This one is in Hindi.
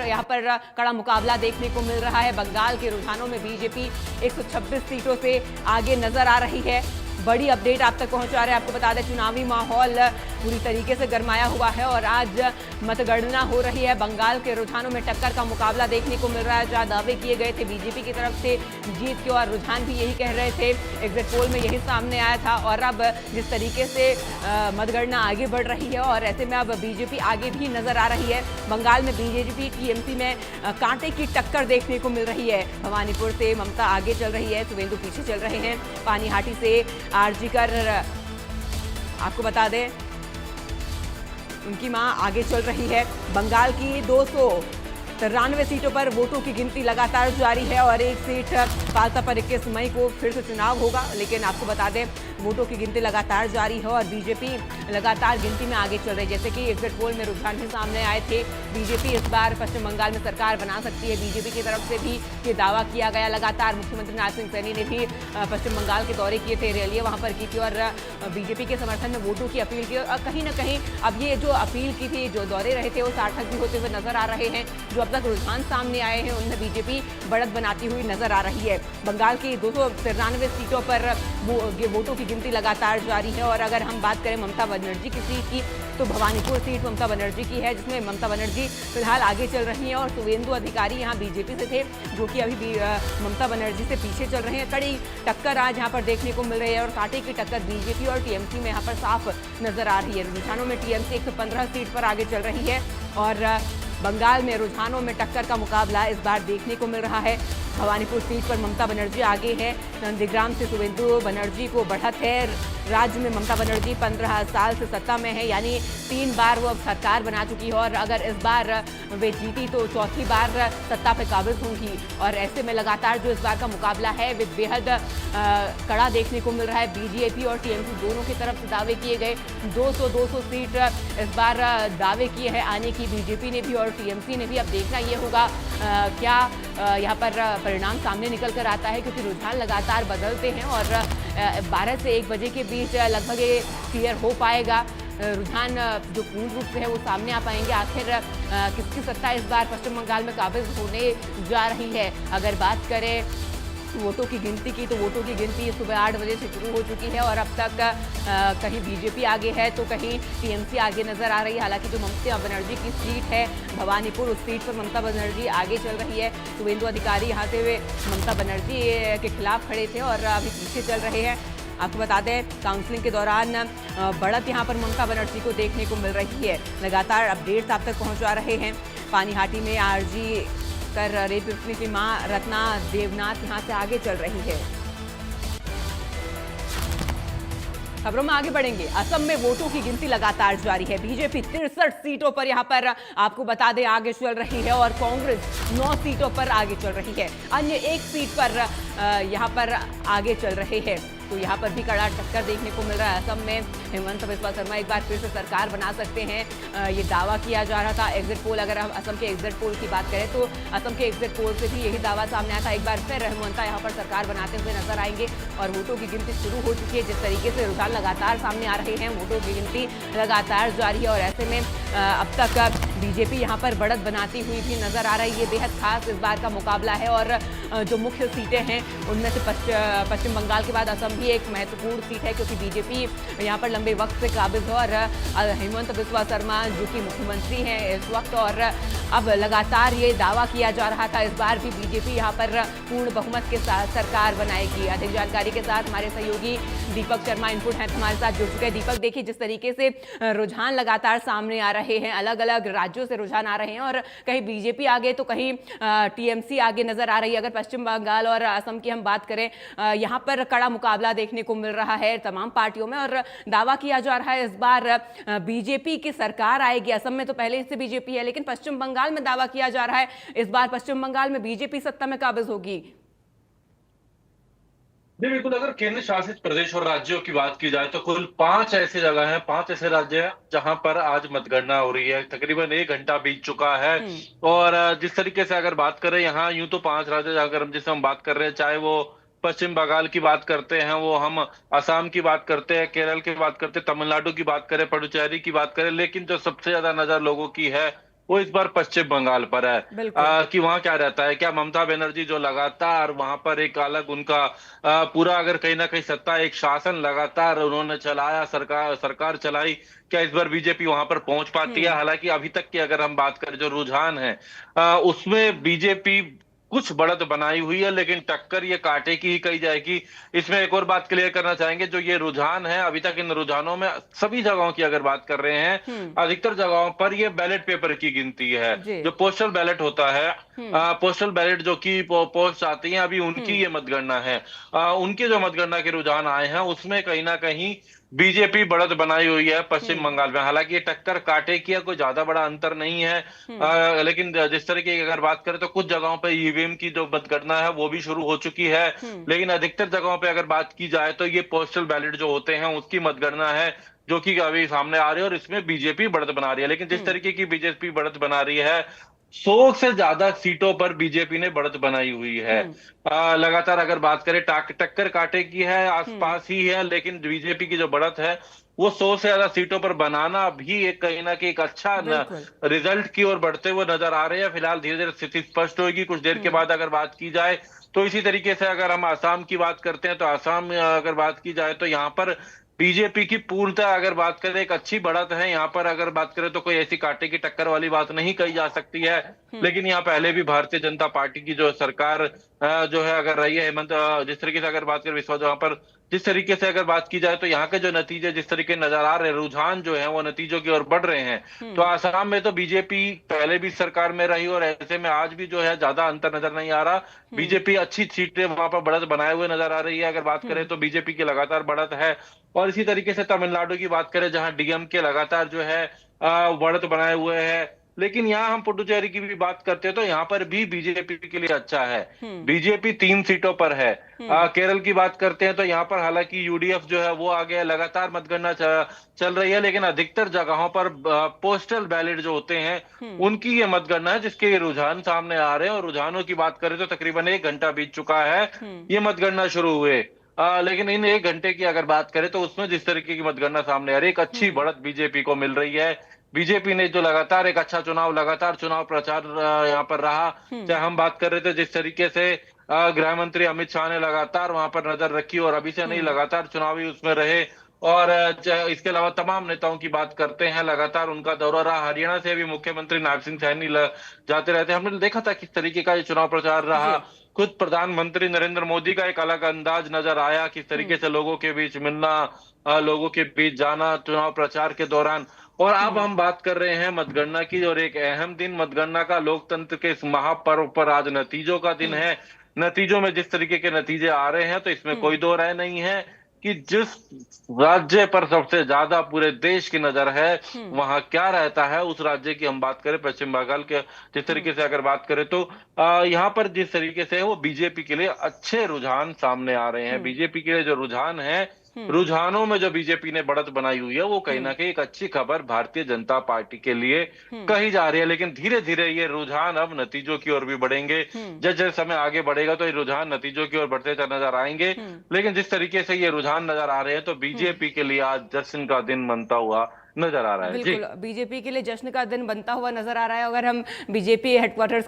यहाँ पर कड़ा मुकाबला देखने को मिल रहा है। बंगाल के रुझानों में बीजेपी 126 सीटों से आगे नजर आ रही है। बड़ी अपडेट आप तक पहुंचा रहे हैं। आपको बता दें, चुनावी माहौल पूरी तरीके से गरमाया हुआ है और आज मतगणना हो रही है। बंगाल के रुझानों में टक्कर का मुकाबला देखने को मिल रहा है। जहां दावे किए गए थे बीजेपी की तरफ से जीत के, और रुझान भी यही कह रहे थे, एग्जिट पोल में यही सामने आया था। और अब जिस तरीके से मतगणना आगे बढ़ रही है और ऐसे में अब बीजेपी आगे भी नजर आ रही है। बंगाल में बीजेपी टीएमसी में कांटे की टक्कर देखने को मिल रही है। भवानीपुर से ममता आगे चल रही है, सुवेंदु पीछे चल रहे हैं। पानीहाटी से आरजी कर, आपको बता दें, उनकी मां आगे चल रही है। बंगाल की 293 सीटों पर वोटों की गिनती लगातार जारी है और एक सीट फालसा पर 21 मई को फिर से चुनाव होगा। लेकिन आपको बता दें, वोटों की गिनती लगातार जारी है और बीजेपी लगातार गिनती में आगे चल रही है। जैसे कि एग्जिट पोल में रुझान भी सामने आए थे, बीजेपी इस बार पश्चिम बंगाल में सरकार बना सकती है। बीजेपी की तरफ से भी ये दावा किया गया लगातार। मुख्यमंत्री नारायण सिंह सैनी ने भी पश्चिम बंगाल के दौरे किए थे, रैलियां वहां पर की थी और बीजेपी के समर्थन में वोटों की अपील की। और कहीं ना कहीं अब ये जो अपील की थी, जो दौरे रहे थे, वो सार्थक भी होते हुए नजर आ रहे हैं। जो अब तक रुझान सामने आए हैं उनमें बीजेपी बढ़त बनाती हुई नजर आ रही है। बंगाल की 293 सीटों पर वोटों की गिनती लगातार जारी है। और अगर हम बात करें ममता बनर्जी की सीट की, तो भवानीपुर सीट ममता बनर्जी की है, जिसमें ममता बनर्जी फिलहाल आगे चल रही हैं और सुवेंदु अधिकारी यहाँ बीजेपी से थे, जो कि अभी भी ममता बनर्जी से पीछे चल रहे हैं। कड़ी टक्कर आज यहाँ पर देखने को मिल रही है और कांटे की टक्कर बीजेपी और टीएमसी में यहाँ पर साफ नजर आ रही है। रुझानों में टीएमसी 115 सीट पर आगे चल रही है और बंगाल में रुझानों में टक्कर का मुकाबला इस बार देखने को मिल रहा है। भवानीपुर सीट पर ममता बनर्जी आगे है, नंदीग्राम से सुवेंदु बनर्जी को बढ़त है। राज्य में ममता बनर्जी 15 साल से सत्ता में है, यानी 3 बार वो अब सरकार बना चुकी है और अगर इस बार वे जीती तो चौथी बार सत्ता पे काबिज होंगी। और ऐसे में लगातार जो इस बार का मुकाबला है वे बेहद कड़ा देखने को मिल रहा है। बीजेपी और टीएमसी दोनों की तरफ से दावे किए गए 200 सीट इस बार दावे किए हैं आने की बीजेपी ने भी और टीएमसी ने भी। अब देखना ये होगा क्या यहाँ पर परिणाम सामने निकल कर आता है, क्योंकि रुझान लगातार बदलते हैं और 12 से 1 बजे के बीच लगभग ये क्लियर हो पाएगा। रुझान जो पूर्ण रूप से है वो सामने आ पाएंगे। आखिर किसकी सत्ता इस बार पश्चिम बंगाल में काबिज होने जा रही है। अगर बात करें वोटों की गिनती की, तो वोटों की गिनती सुबह 8 बजे से शुरू हो चुकी है और अब तक कहीं बीजेपी आगे है तो कहीं टीएमसी आगे नजर आ रही है। हालांकि जो ममता बनर्जी की सीट है भवानीपुर, उस सीट पर ममता बनर्जी आगे चल रही है। सुवेंदु अधिकारी यहाँ से वे ममता बनर्जी के खिलाफ खड़े थे और अभी पीछे चल रहे हैं। आपको बता दें, काउंसलिंग के दौरान बढ़त यहाँ पर ममता बनर्जी को देखने को मिल रही है। लगातार अपडेट्स आप तक पहुँचा रहे हैं। पानीहाटी में आरजी कर रेप पीड़ित की मां रत्ना देवनाथ यहां से आगे चल रही है। खबरों में आगे बढ़ेंगे। असम में वोटों की गिनती लगातार जारी है। बीजेपी 63 सीटों पर यहां पर आपको बता दें आगे चल रही है और कांग्रेस 9 सीटों पर आगे चल रही है। अन्य 1 सीट पर यहां पर आगे चल रहे हैं। तो यहाँ पर भी कड़ा टक्कर देखने को मिल रहा है। असम में हेमंत बिस्वा शर्मा एक बार फिर से सरकार बना सकते हैं, ये दावा किया जा रहा था। एग्जिट पोल, अगर हम असम के एग्जिट पोल की बात करें तो असम के एग्जिट पोल से भी यही दावा सामने आया था। एक बार फिर हेमंता यहाँ पर सरकार बनाते हुए नजर आएंगे और वोटों की गिनती शुरू हो चुकी है। जिस तरीके से रुझान लगातार सामने आ रहे हैं, वोटों की गिनती लगातार जारी है और ऐसे में अब तक बीजेपी यहाँ पर बढ़त बनाती हुई भी नजर आ रही है। बेहद खास इस बार का मुकाबला है और जो मुख्य सीटें हैं उनमें से पश्चिम बंगाल के बाद असम भी एक महत्वपूर्ण सीट है, क्योंकि बीजेपी यहाँ पर लंबे वक्त से काबिज है और हेमंत बिस्वा शर्मा जो कि मुख्यमंत्री हैं इस वक्त, और अब लगातार ये दावा किया जा रहा था इस बार भी बीजेपी यहाँ पर पूर्ण बहुमत के साथ सरकार बनाएगी। अधिक जानकारी के साथ हमारे सहयोगी दीपक शर्मा इनपुट हैं, हमारे साथ जुड़ चुके हैं। दीपक, देखिए जिस तरीके से रुझान लगातार सामने आ रहे हैं, अलग अलग राज्यों से रुझान आ रहे हैं और कहीं बीजेपी आगे तो कहीं टीएमसी आगे नजर आ रही है। अगर पश्चिम बंगाल और असम की हम बात करें, यहाँ पर कड़ा मुकाबला देखने को मिल रहा है तमाम पार्टियों में और दावा किया जा रहा है इस बार बीजेपी की सरकार आएगी। असम में तो पहले से बीजेपी है, लेकिन पश्चिम बंगाल में दावा किया जा रहा है इस बार पश्चिम बंगाल में बीजेपी सत्ता में काबिज होगी। जी बिल्कुल, अगर केंद्र शासित प्रदेश और राज्यों की बात की जाए तो कुल 5 ऐसी जगह हैं, 5 ऐसे राज्य हैं जहां पर आज मतगणना हो रही है। तकरीबन 1 घंटा बीत चुका है और जिस तरीके से अगर बात करें यहाँ यूं तो 5 राज्य अगर हम जिसे हम बात कर रहे हैं, चाहे वो पश्चिम बंगाल की बात करते हैं, वो हम असम की बात करते हैं, केरल की बात करते हैं, तमिलनाडु की बात करें, पुडुचेरी की बात करें, लेकिन जो सबसे ज्यादा नजर लोगों की है वो इस बार पश्चिम बंगाल पर है। बिल्कुल। कि वहां क्या रहता है, क्या ममता बनर्जी जो लगातार वहां पर एक अलग उनका पूरा अगर कहीं ना कहीं सत्ता, एक शासन लगातार उन्होंने चलाया, सरकार सरकार चलाई, क्या इस बार बीजेपी वहां पर पहुंच पाती है? हालांकि अभी तक की अगर हम बात करें जो रुझान है उसमें बीजेपी कुछ बढ़त बनाई हुई है, लेकिन टक्कर ये कांटे की ही कही जाएगी। इसमें एक और बात क्लियर करना चाहेंगे, जो ये रुझान है अभी तक, इन रुझानों में सभी जगहों की अगर बात कर रहे हैं, अधिकतर जगहों पर ये बैलेट पेपर की गिनती है। जी। जो पोस्टल बैलेट होता है, पोस्टल बैलेट जो कि पोस्ट आती है, अभी उनकी ये मतगणना है। उनके जो मतगणना के रुझान आए हैं उसमें कहीं ना कहीं बीजेपी बढ़त बनाई हुई है पश्चिम बंगाल में। हालांकि ये टक्कर काटे की है, कोई ज्यादा बड़ा अंतर नहीं है। लेकिन जिस तरीके की अगर बात करें तो कुछ जगहों पे ईवीएम की जो मतगणना है वो भी शुरू हो चुकी है, लेकिन अधिकतर जगहों पे अगर बात की जाए तो ये पोस्टल बैलेट जो होते हैं उसकी मतगणना है, जो कि अभी सामने आ रही है, और इसमें बीजेपी बढ़त बना रही है। लेकिन जिस तरीके की बीजेपी बढ़त बना रही है, 100 से ज्यादा सीटों पर बीजेपी ने बढ़त बनाई हुई है। लगातार अगर बात करें टक्कर कांटे की है, आसपास ही है, लेकिन बीजेपी की जो बढ़त है वो 100 से ज्यादा सीटों पर बनाना भी एक कहीं ना कहीं एक अच्छा बिल्कुल। रिजल्ट की ओर बढ़ते हुए नजर आ रहे हैं। फिलहाल धीरे धीरे स्थिति स्पष्ट होगी कुछ देर के बाद अगर बात की जाए तो। इसी तरीके से अगर हम आसाम की बात करते हैं तो आसाम में अगर बात की जाए तो यहाँ पर बीजेपी की पूर्णतः अगर बात करें एक अच्छी बढ़त है। यहाँ पर अगर बात करें तो कोई ऐसी कांटे की टक्कर वाली बात नहीं कही जा सकती है, लेकिन यहाँ पहले भी भारतीय जनता पार्टी की जो सरकार जो है अगर रही है, हेमंत जिस तरीके से अगर बात करें विश्वास, वहां पर जिस तरीके से अगर बात की जाए तो यहाँ के जो नतीजे जिस तरीके नजर आ रहे हैं, रुझान जो है वो नतीजों की ओर बढ़ रहे हैं। तो आसाम में तो बीजेपी पहले भी सरकार में रही और ऐसे में आज भी जो है ज्यादा अंतर नजर नहीं आ रहा। बीजेपी अच्छी सीटें वहां पर बढ़त बनाए हुए नजर आ रही है। अगर बात करें तो बीजेपी की लगातार बढ़त है। और इसी तरीके से तमिलनाडु की बात करें जहां डीएमके लगातार जो है बढ़त बनाए हुए है। लेकिन यहाँ हम पुडुचेरी की भी बात करते हैं तो यहाँ पर भी बीजेपी के लिए अच्छा है। बीजेपी 3 सीटों पर है। केरल की बात करते हैं तो यहाँ पर हालांकि यूडीएफ जो है वो आगे है, लगातार मतगणना चल रही है, लेकिन अधिकतर जगहों पर पोस्टल बैलेट जो होते हैं उनकी ये मतगणना है, जिसके ये रुझान सामने आ रहे हैं। और रुझानों की बात करें तो तकरीबन 1 घंटा बीत चुका है ये मतगणना शुरू हुए। लेकिन इन 1 घंटे की अगर बात करें तो उसमें जिस तरीके की मतगणना सामने आ रही है, एक अच्छी बढ़त बीजेपी को मिल रही है। बीजेपी ने जो लगातार एक अच्छा लगातार चुनाव प्रचार यहाँ पर रहा। चाहे हम बात कर रहे थे जिस तरीके से गृह मंत्री अमित शाह ने लगातार वहां पर नजर रखी और अभी से नहीं लगातार चुनावी उसमें रहे। और इसके अलावा तमाम नेताओं की बात करते हैं, लगातार उनका दौरा रहा। हरियाणा से भी मुख्यमंत्री नायब सिंह सैनी जाते रहते हैं। हमने देखा था किस तरीके का ये चुनाव प्रचार रहा। खुद प्रधानमंत्री नरेंद्र मोदी का एक अलग अंदाज नजर आया, किस तरीके से लोगों के बीच मिलना, लोगों के बीच जाना चुनाव प्रचार के दौरान। और अब हम बात कर रहे हैं मतगणना की, और एक अहम दिन मतगणना का, लोकतंत्र के इस महापर्व पर आज नतीजों का दिन है। नतीजों में जिस तरीके के नतीजे आ रहे हैं तो इसमें कोई दो राय नहीं है कि जिस राज्य पर सबसे ज्यादा पूरे देश की नजर है वहां क्या रहता है। उस राज्य की हम बात करें पश्चिम बंगाल के, जिस तरीके से अगर बात करें तो यहाँ पर जिस तरीके से है वो बीजेपी के लिए अच्छे रुझान सामने आ रहे हैं। बीजेपी के लिए जो रुझान है, रुझानों में जो बीजेपी ने बढ़त बनाई हुई है वो कहीं ना कहीं एक अच्छी खबर भारतीय जनता पार्टी के लिए कही जा रही है। लेकिन धीरे धीरे ये रुझान अब नतीजों की ओर भी बढ़ेंगे। जैसे जैसे समय आगे बढ़ेगा तो ये रुझान नतीजों की ओर बढ़ते नजर आएंगे। लेकिन जिस तरीके से ये रुझान नजर आ रहे हैं तो बीजेपी के लिए आज जश्न का दिन बनता हुआ नजर आ रहा है। बिल्कुल, बीजेपी के लिए जश्न का दिन बनता हुआ नजर आ रहा है। अगर हम बीजेपी हेडक्वार्टर्स की